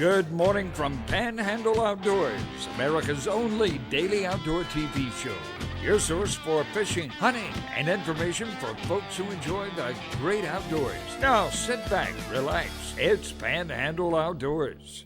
Good morning from Panhandle Outdoors, America's only daily outdoor TV show. Your source for fishing, hunting, and information for folks who enjoy the great outdoors. Now sit back, relax. It's Panhandle Outdoors.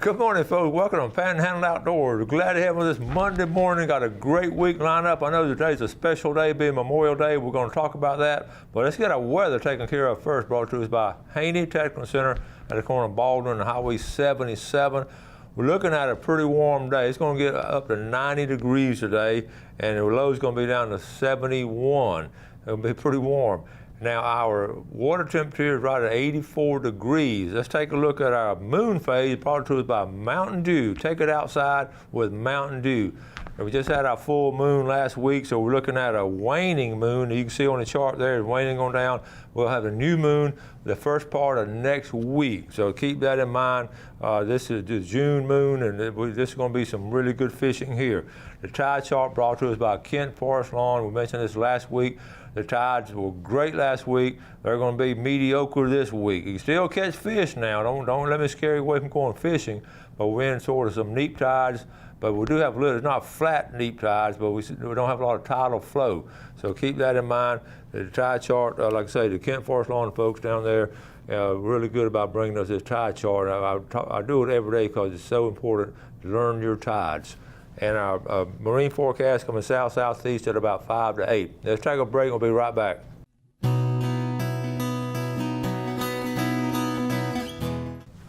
Good morning, folks. Welcome to Panhandle Outdoors. Glad to have you this Monday morning. Got a great week lined up. I know today's a special day, being Memorial Day. We're going to talk about that. But let's get our weather taken care of first, brought to us by Haney Technical Center at the corner of Baldwin and Highway 77. We're looking at a pretty warm day. It's going to get up to 90 degrees today, and the low is going to be down to 71. It'll be pretty warm. Now, our water temperature is right at 84 degrees. Let's take a look at our moon phase, brought to us by Mountain Dew. Take it outside with Mountain Dew. And we just had our full moon last week, so we're looking at a waning moon. You can see on the chart there, it's waning on down. We'll have a new moon the first part of next week. So keep that in mind. This is the June moon, and this is going to be some really good fishing here. The tide chart brought to us by Kent Forest Lawn. We mentioned this last week. The tides were great last week. They're going to be mediocre this week. You can still catch fish now. Don't let me scare you away from going fishing. But we're in sort of some neap tides. But we do have it's not flat neap tides, but we don't have a lot of tidal flow. So keep that in mind. The tide chart, like I say, the Kent Forest Lawn folks down there, really good about bringing us this tide chart. I do it every day because it's so important to learn your tides. And our marine forecast coming south-southeast at about 5 to 8. Let's take a break. We'll be right back.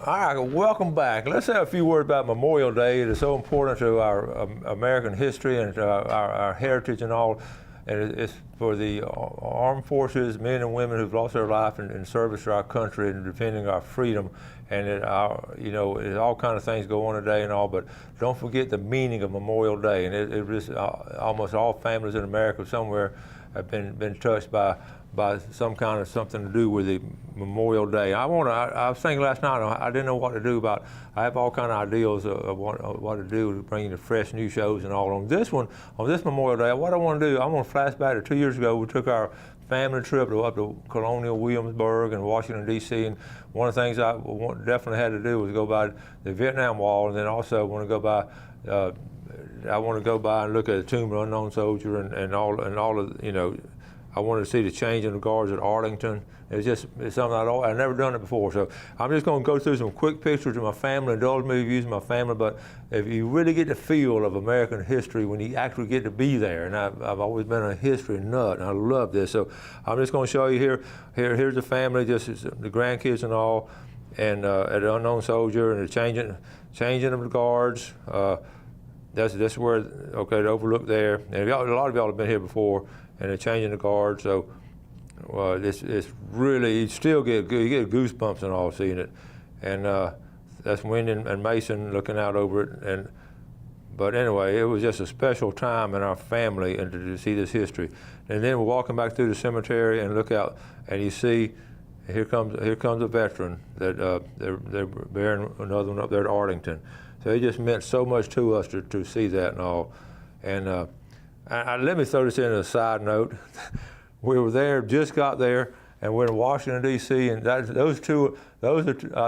All right, welcome back. Let's have a few words about Memorial Day. It is so important to our American history and to our heritage and all. And it's for the armed forces, men and women who've lost their life in service to our country and defending our freedom. And there's all kind of things go on today and all, but don't forget the meaning of Memorial Day. And it was almost all families in America somewhere have been touched by some kind of something to do with the Memorial Day. I was thinking last night, I didn't know what to do about. I have all kind of ideas of what to do to bring you the fresh new shows and all. On this Memorial Day, what I want to do, I want to flash back to 2 years ago. We took our family trip up to Colonial Williamsburg and Washington, D.C. And one of the things I definitely had to do was go by the Vietnam Wall, and then also I want to go by and look at the Tomb of Unknown Soldier and all of, I wanted to see the change in the guards at Arlington. It's something I've never done it before. So I'm just going to go through some quick pictures of my family, indulge me using my family. But if you really get the feel of American history when you actually get to be there, and I've always been a history nut, and I love this. So I'm just going to show you here. Here's the family, just the grandkids and all, and at the Unknown Soldier and the changing of the guards. That's where the overlook there. And a lot of y'all have been here before. And they're changing the guard, so it's really, you still get goosebumps and all seeing it. And that's Wendy and Mason looking out over it. But anyway, it was just a special time in our family and to see this history. And then we're walking back through the cemetery and look out, and you see, here comes a veteran that they're burying another one up there at Arlington. So it just meant so much to us to see that and all. And let me throw this in as a side note. We were there, just got there, and we're in Washington, D.C., and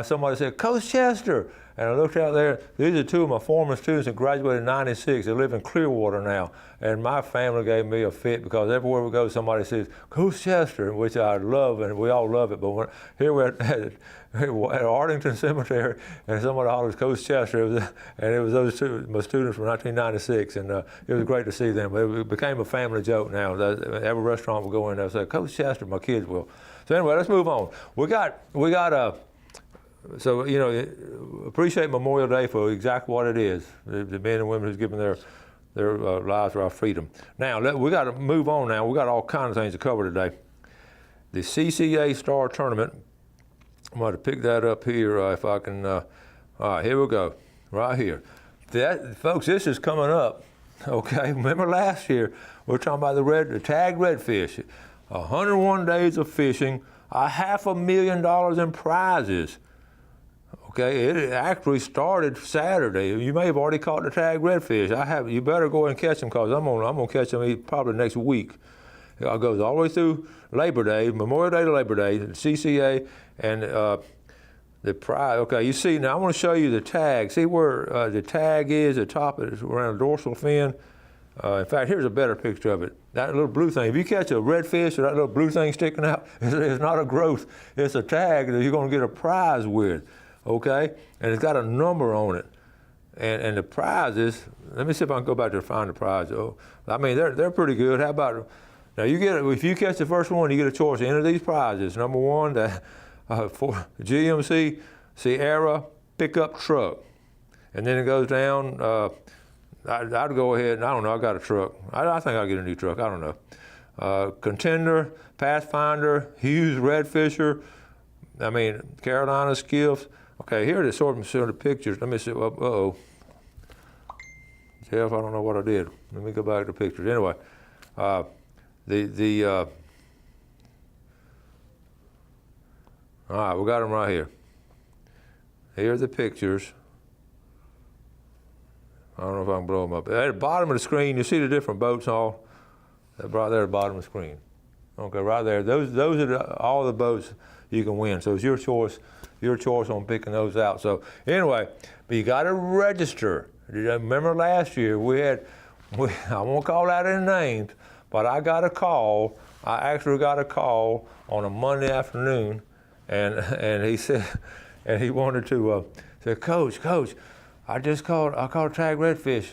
somebody said, Coach Chester. And I looked out there, these are two of my former students that graduated in '96. They live in Clearwater now. And my family gave me a fit because everywhere we go, somebody says, Coach Chester, which I love, and we all love it. But here we're at Arlington Cemetery, and somebody hollers Coach Chester, and it was those two, my students from 1996, and it was great to see them. It became a family joke now. Every restaurant will go in there and say, Coach Chester, my kids will. So anyway, let's move on. So, appreciate Memorial Day for exactly what it is, the men and women who's given their lives for our freedom. Now, we got to move on now. We got all kinds of things to cover today. The CCA Star Tournament, I'm going to pick that up here if I can. All right, here we go, right here. Folks, this is coming up, okay? Remember last year, we were talking about the tagged redfish. 101 days of fishing, $500,000 in prizes. Okay, it actually started Saturday. You may have already caught the tagged redfish. You better go and catch them because I'm gonna catch them probably next week. It goes all the way through Labor Day, Memorial Day to Labor Day, CCA, and the prize. Okay, you see now. I want to show you the tag. See where the tag is? The top is around the dorsal fin. In fact, here's a better picture of it. That little blue thing. If you catch a redfish or that little blue thing sticking out, it's not a growth. It's a tag that you're going to get a prize with. Okay, and it's got a number on it. And the prizes. Let me see if I can go back to find the prize. Oh, I mean they're pretty good. How about now? You get if you catch the first one, you get a choice to enter these prizes. Number one, the for GMC Sierra pickup truck, and then it goes down. I'd go ahead and I don't know. I got a truck. I think I'll get a new truck. I don't know. Contender, Pathfinder, Hughes Redfisher. I mean Carolina skiffs. Okay, here it is. Sort of the pictures. Let me see. Uh-oh. Jeff, I don't know what I did. Let me go back to the pictures. Anyway, all right, we got them right here. Here are the pictures. I don't know if I can blow them up. At the bottom of the screen, you see the different boats and all. They're right there at the bottom of the screen. Okay, right there. Those are all the boats you can win. So it's your choice on picking those out. So anyway, but you got to register. Remember last year I won't call out any names, but I got a call. I actually got a call on a Monday afternoon, and he said, and he wanted to say, Coach, I called tag redfish.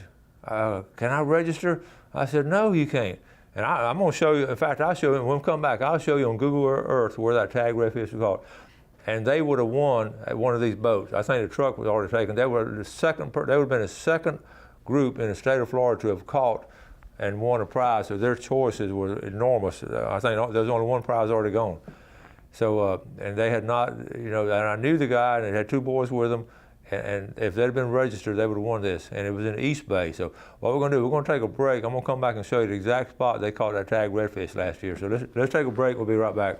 Can I register? I said, no, you can't. And I'm going to show you. In fact, I'll show you when we come back. I'll show you on Google Earth where that tag redfish was caught. And they would have won at one of these boats. I think the truck was already taken. They would have been the second group in the state of Florida to have caught and won a prize. So their choices were enormous. I think there's only one prize already gone. So and they had not, and I knew the guy, and they had two boys with them. And if they'd been registered, they would have won this. And it was in East Bay. So what we're going to do, we're going to take a break. I'm going to come back and show you the exact spot they caught that tag redfish last year. So let's take a break. We'll be right back.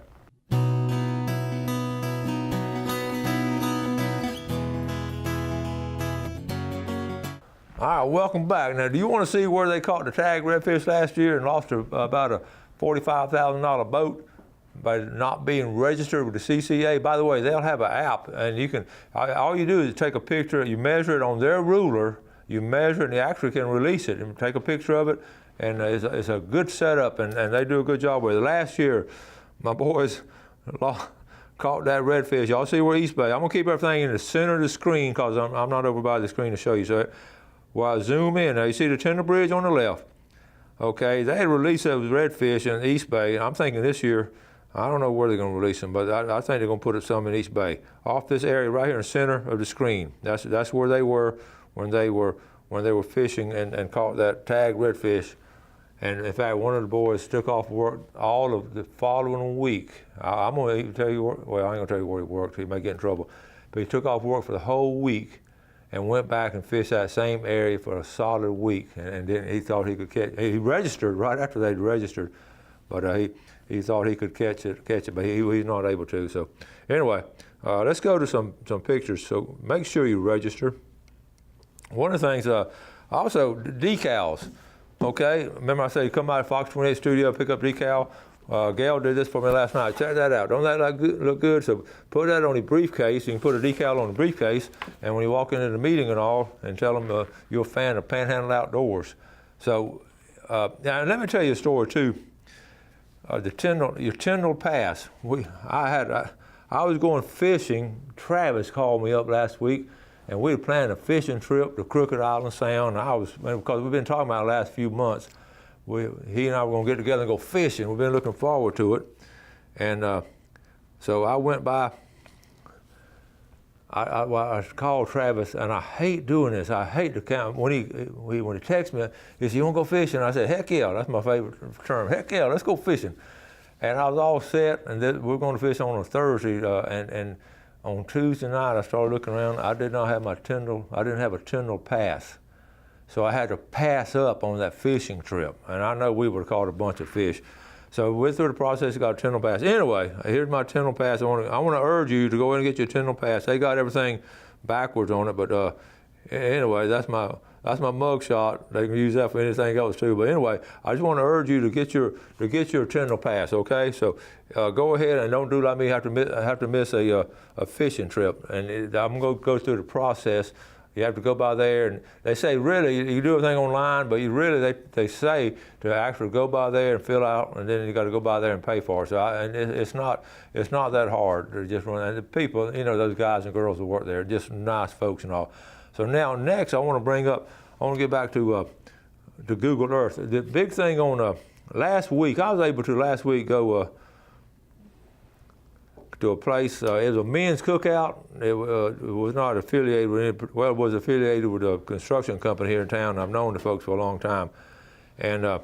All right, welcome back. Now, do you want to see where they caught the tag redfish last year and lost about a $45,000 boat by not being registered with the CCA? By the way, they'll have an app, and you can. All you do is take a picture. You measure it on their ruler. You measure it, and you actually can release it and take a picture of it. And it's a good setup, and they do a good job with it. Last year, my boys caught that redfish. Y'all see where East Bay. I'm gonna keep everything in the center of the screen because I'm not over by the screen to show you. So. Well, I zoom in. Now, you see the tender bridge on the left. Okay, they had released those redfish in East Bay. I'm thinking this year, I don't know where they're going to release them, but I think they're going to put some in East Bay, off this area right here in the center of the screen. That's where they were when they were fishing and caught that tag redfish. And in fact, one of the boys took off work all of the following week. I'm going to tell you well, I ain't going to tell you where he worked. He may get in trouble, but he took off work for the whole week and went back and fished that same area for a solid week. And then he thought he could catch. He registered right after they'd registered, but he thought he could catch it, but he's not able to. So anyway, let's go to some pictures. So make sure you register. One of the things, also decals. Okay, remember I said you come out of Fox 28 studio, pick up decal. Gail did this for me last night. Check that out. Don't that look good? So put that on your briefcase. You can put a decal on the briefcase, and when you walk into the meeting and all, and tell them you're a fan of Panhandle Outdoors. So now let me tell you a story too. Your Tyndall Pass. I was going fishing. Travis called me up last week, and we were planning a fishing trip to Crooked Island Sound. Because we've been talking about it the last few months. He and I were going to get together and go fishing. We've been looking forward to it. And so I went by. I called Travis, and I hate doing this. I hate to count. When he texts me, he said, "You want to go fishing?" I said, "Heck yeah." That's my favorite term. Heck yeah, let's go fishing. And I was all set, and we're going to fish on a Thursday. And on Tuesday night, I started looking around. I didn't have a Tyndall Pass. So I had to pass up on that fishing trip. And I know we would have caught a bunch of fish. So we went through the process, got a Tyndall Pass. Anyway, here's my Tyndall Pass. I want to urge you to go in and get your Tyndall Pass. They got everything backwards on it, but Anyway, that's my mug shot. They can use that for anything else too. But anyway, I just want to urge you to get your attendance pass. Okay, so go ahead and don't do like me. Have to miss a fishing trip. And I'm going to go through the process. You have to go by there, and they say really you do everything online, but they say to actually go by there and fill out, and then you got to go by there and pay for it. So it's not that hard. They're just running. The people, those guys and girls who work there, just nice folks and all. So now next, I want to get back to Google Earth. The big thing on last week, I was able to last week go to a place. It was a men's cookout. It was not affiliated with any, well, it was affiliated with a construction company here in town. I've known the folks for a long time. And I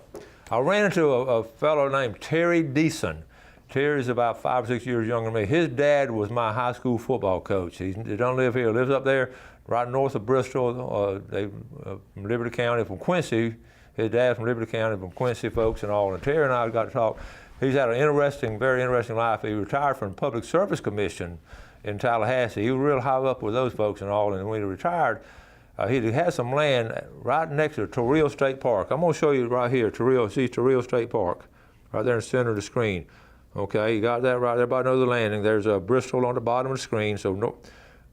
ran into a fellow named Terry Deason. Terry's about 5 or 6 years younger than me. His dad was my high school football coach. He don't live here, lives up there right north of Bristol. From Liberty County, from Quincy. His dad's from Liberty County, from Quincy folks and all. And Terry and I got to talk. He's had an very interesting life. He retired from the Public Service Commission in Tallahassee. He was real high up with those folks and all. And when he retired, he had some land right next to Torreo State Park. I'm going to show you right here, Torreo State Park, right there in the center of the screen. Okay, you got that right there by the landing. There's Bristol on the bottom of the screen. So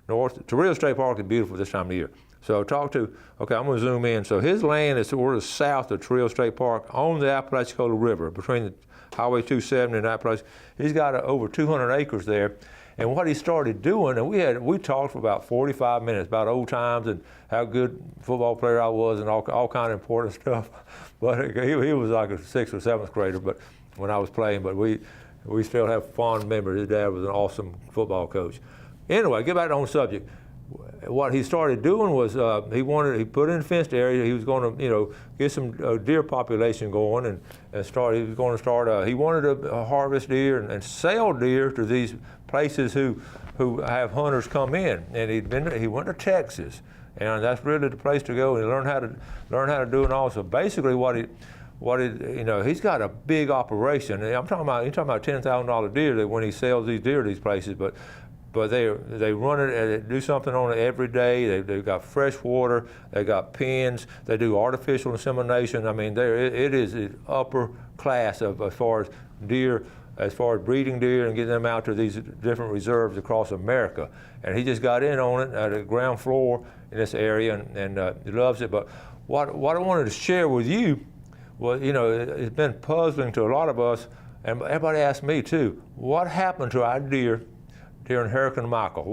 north, Torreo State Park is beautiful this time of year. So okay, I'm going to zoom in. So his land is sort of south of Torreo State Park on the Apalachicola River, between the Highway 270 and that place. He's got over 200 acres there. And what he started doing, and we talked for about 45 minutes about old times and how good football player I was and all kind of important stuff. But he was like a 6th or 7th grader, but when I was playing. But we still have fond memories. His dad was an awesome football coach. Anyway, get back on subject. What he started doing was he put in a fenced area. He was going to get some deer population going and he wanted to harvest deer and sell deer to these places who have hunters come in. And he went to Texas, and that's really the place to go and learn how to do it all. So basically he's got a big operation. And you're talking about $10,000 deer that when he sells these deer to these places, but they run it and they do something on it every day. They've got fresh water, they got pens, they do artificial insemination. I mean, it is the upper class as far as deer, as far as breeding deer and getting them out to these different reserves across America. And he just got in on it at the ground floor in this area and he loves it. But what I wanted to share with you was, it's been puzzling to a lot of us, and everybody asked me too, what happened to our deer during Hurricane Michael?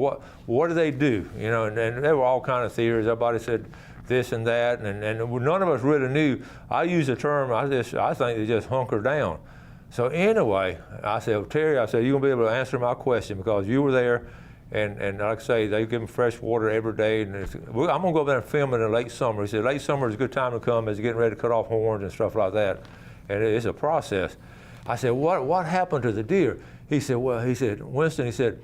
What do they do? And there were all kinds of theories. Everybody said this and that, and none of us really knew. I use the term, I think they just hunker down. So anyway, I said, well, Terry, you're going to be able to answer my question because you were there, and like I say, they give them fresh water every day. And I'm going to go over there and film it in the late summer. He said, late summer is a good time to come as you're getting ready to cut off horns and stuff like that. And it's a process. I said, what happened to the deer? He said, Winston,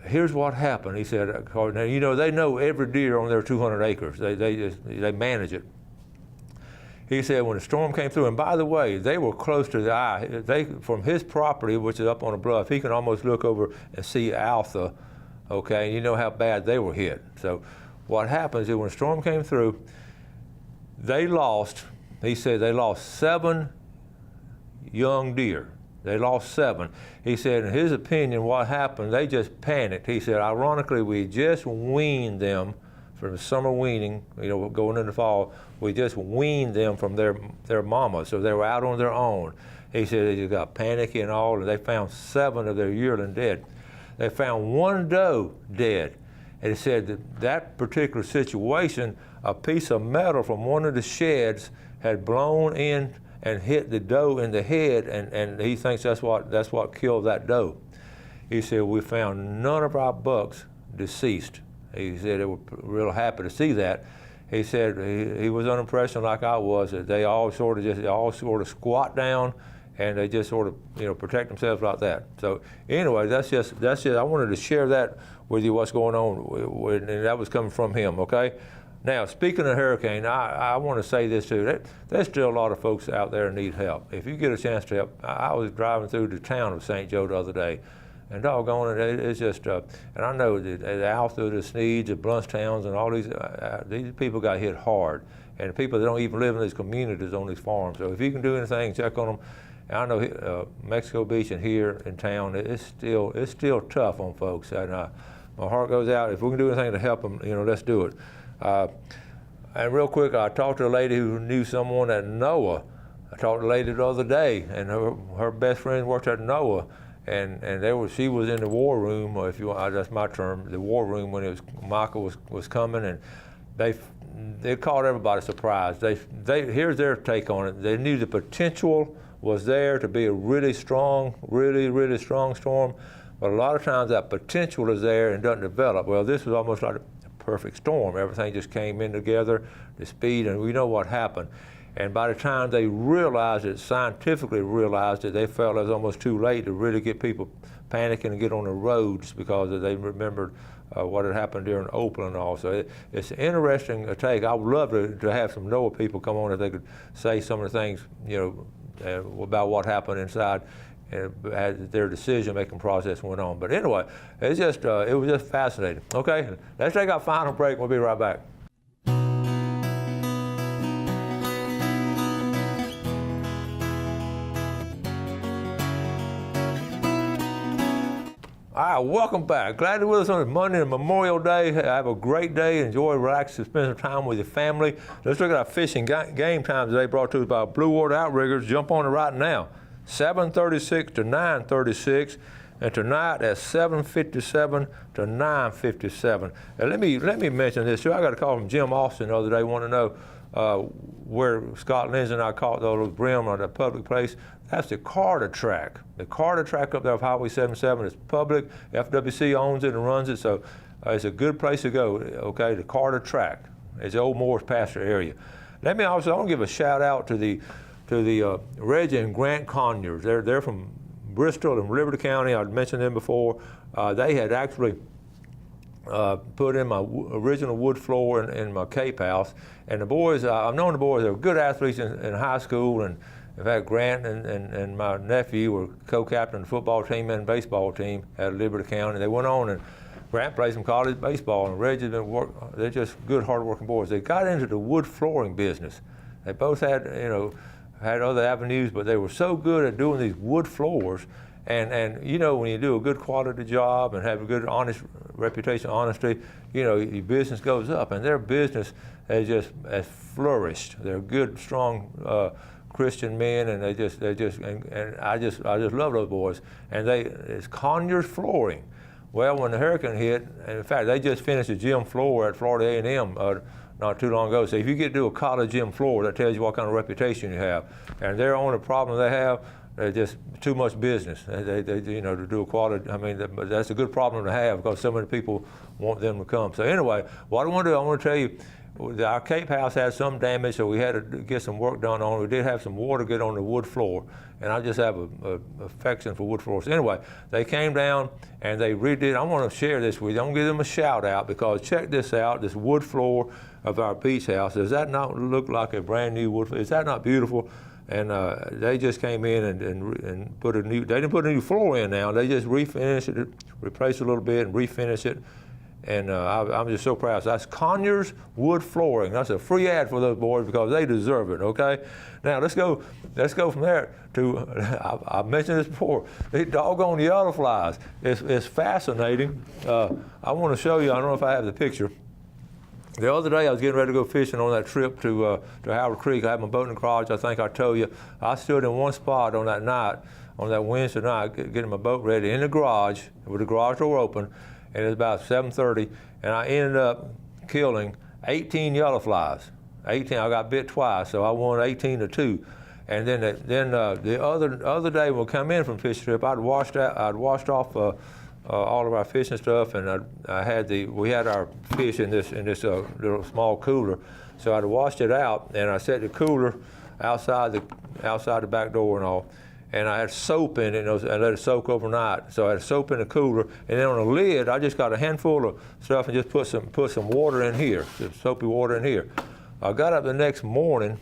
here's what happened. He said, now, they know every deer on their 200 acres. They manage it. He said when the storm came through, and by the way, they were close to the eye. From his property, which is up on a bluff, he can almost look over and see Alpha, okay? And you know how bad they were hit. So what happens is when the storm came through, he said they lost 7 young deer. They lost 7. He said, in his opinion, what happened, they just panicked. He said, ironically, we just weaned them from the summer weaning, going into fall. We just weaned them from their mama, so they were out on their own. He said they just got panicky and all, and they found 7 of their yearling dead. They found 1 doe dead. And he said that particular situation, a piece of metal from one of the sheds had blown in and hit the doe in the head, and he thinks that's what killed that doe. He said, we found none of our bucks deceased. He said they were real happy to see that. He said he was under impression like I was, that they all sort of squat down and they just sort of protect themselves like that. So anyway, that's just I wanted to share that with you, what's going on, and that was coming from him, okay? Now, speaking of hurricane, I want to say this too. There's still a lot of folks out there who need help. If you get a chance to help, I was driving through the town of St. Joe the other day, And doggone it, it's just, and I know that the Alpha, the Sneeds, the Bluntstowns, and all these people got hit hard. And people that don't even live in these communities on these farms. So if you can do anything, check on them. And I know Mexico Beach and here in town, it's still tough on folks. And my heart goes out. If we can do anything to help them, let's do it. And real quick, I talked to a lady who knew someone at NOAA. I talked to a lady the other day, and her best friend worked at NOAA. And she was in the war room, or if you want, that's my term, the war room when Michael was coming, and they caught everybody surprised. Here's their take on it. They knew the potential was there to be a really strong storm, but a lot of times that potential is there and doesn't develop. Well, this was almost like a perfect storm. Everything just came in together, the speed, and we know what happened. And by the time they scientifically realized it, they felt it was almost too late to really get people panicking and get on the roads because they remembered what had happened during Oakland also. It's an interesting take. I would love to have some NOAA people come on if they could say some of the things, about what happened inside as their decision-making process went on. But anyway, it was just fascinating. Okay, let's take our final break. We'll be right back. All right, welcome back. Glad you're with us on this Monday and Memorial Day. Have a great day. Enjoy, relax, and spend some time with your family. Let's look at our fishing game times today, brought to us by Blue Water Outriggers. Jump on it right now. 7:36 to 9:36, and tonight at 7:57 to 9:57. And let me mention this too. I got a call from Jim Austin the other day. Want to know where Scott Lindsay and I caught those brim on that public place. That's the Carter track. The Carter track up there of Highway 77 is public. FWC owns it and runs it, so it's a good place to go. Okay, the Carter track. It's the old Morris Pasture area. I want to give a shout out to the Reggie and Grant Conyers. They're from Bristol and Liberty County. I'd mentioned them before. They had actually put in my original wood floor in my Cape house. And the boys, I've known the boys, they were good athletes in high school. And in fact, Grant and my nephew were co-captain of the football team and baseball team at Liberty County. They went on, and Grant played some college baseball, and Reggie's they're just good, hard-working boys. They got into the wood flooring business. They both had other avenues, but they were so good at doing these wood floors. And when you do a good quality job and have a good honest reputation, honesty, your business goes up. And their business has flourished. They're good, strong Christian men, and I just love those boys. And it's Conyers Flooring. Well, when the hurricane hit, in fact, they just finished a gym floor at Florida A&M not too long ago. So if you get to do a college gym floor, that tells you what kind of reputation you have. And their only problem they have, they're just too much business. They to do a quality. But that's a good problem to have because so many people want them to come. So anyway, what I want to do, I want to tell you, our Cape house had some damage, so we had to get some work done on it. We did have some water get on the wood floor, and I just have a affection for wood floors. Anyway, they came down and they redid. I want to share this with you. I'm going to give them a shout out because check this out, this wood floor of our beach house. Does that not look like a brand new wood floor? Is that not beautiful? And they just came in and put they didn't put a new floor in now. They just refinished it, replaced it a little bit and refinished it. And I'm just so proud. So that's Conyers Wood Flooring. That's a free ad for those boys because they deserve it, okay? Now let's go from there to, I mentioned this before, the doggone yellow flies. It's fascinating. I want to show you, I don't know if I have the picture. The other day I was getting ready to go fishing on that trip to Howard Creek. I had my boat in the garage. I think I told you. I stood in one spot on that night, on that Wednesday night, getting my boat ready in the garage with the garage door open. And it was about 7:30, and I ended up killing 18 yellow flies. 18, I got bit twice, so I won 18-2. And then the other day when we come in from fishing trip, I'd washed off all of our fishing stuff, and we had our fish in this little small cooler, so I'd washed it out, and I set the cooler outside the back door and all. And I had soap in it, and I let it soak overnight. So I had soap in the cooler, and then on the lid, I just got a handful of stuff and just put some water in here, some soapy water in here. I got up the next morning.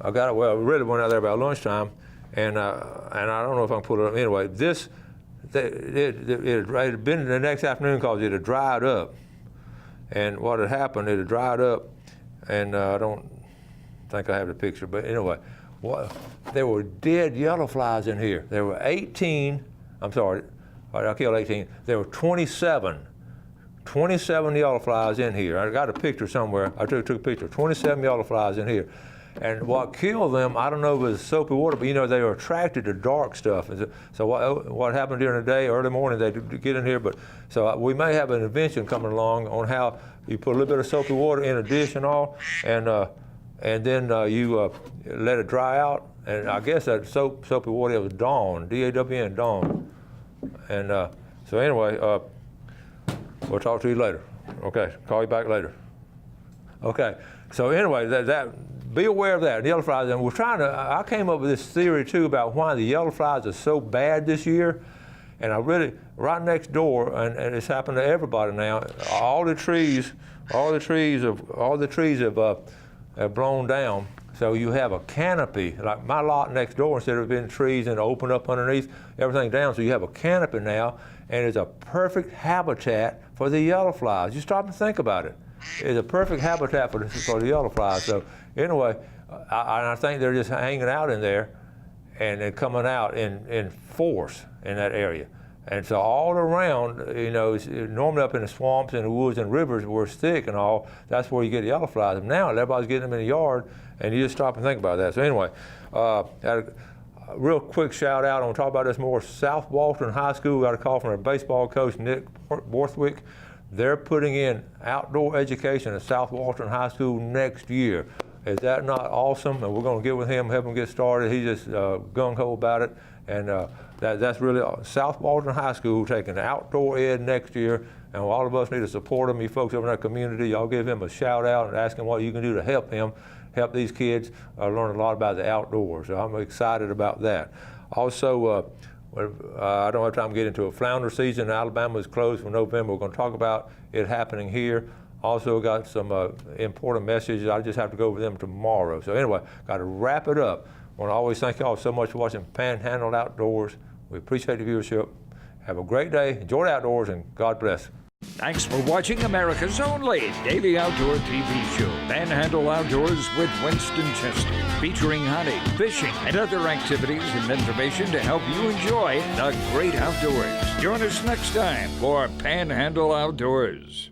We really went out there about lunchtime, and I don't know if I can pull it up. Anyway, this it had been the next afternoon because it had dried up. And what had happened, it had dried up, and I don't think I have the picture, but anyway, there were dead yellow flies in here. There were 18, I'm sorry, I killed 18. There were 27 yellow flies in here. I got a picture somewhere. I took a picture, 27 yellow flies in here. And what killed them, I don't know if it was soapy water, but they were attracted to dark stuff. And so what happened during the day, early morning, they get in here. But so we may have an invention coming along on how you put a little bit of soapy water in a dish and all, and then you let it dry out. And I guess that soapy water, it was Dawn, D-A-W-N, Dawn. And so anyway, we'll talk to you later. Okay, call you back later. Okay, so anyway, be aware of that, the yellow flies. And I came up with this theory too about why the yellow flies are so bad this year. And right next door, and it's happened to everybody now, all the trees have blown down. So you have a canopy, like my lot next door, instead of being trees and open up underneath, everything down. So you have a canopy now, and it's a perfect habitat for the yellow flies. You stop and think about it. It's a perfect habitat for the yellow flies. So anyway, I think they're just hanging out in there, and they're coming out in force in that area. And so all around, normally up in the swamps and the woods and rivers where it's thick and all, that's where you get the yellow flies. And now everybody's getting them in the yard, and you just stop and think about that. So anyway, had a real quick shout out. I want to talk about this more. South Walton High School got a call from their baseball coach, Nick Borthwick. They're putting in outdoor education at South Walton High School next year. Is that not awesome? And we're going to get with him, help him get started. He's just gung-ho about it. And that's really South Walton High School taking outdoor ed next year. And all of us need to support him. You folks over in that community, y'all give him a shout out and ask him what you can do to help him, help these kids learn a lot about the outdoors. So I'm excited about that. Also, I don't have time to get into it. Flounder season in Alabama is closed for November. We're going to talk about it happening here. Also got some important messages. I just have to go over them tomorrow. So anyway, got to wrap it up. I want to always thank y'all so much for watching Panhandle Outdoors. We appreciate the viewership. Have a great day. Enjoy the outdoors, and God bless. Thanks for watching America's only daily outdoor TV show, Panhandle Outdoors with Winston Chester, featuring hunting, fishing, and other activities and information to help you enjoy the great outdoors. Join us next time for Panhandle Outdoors.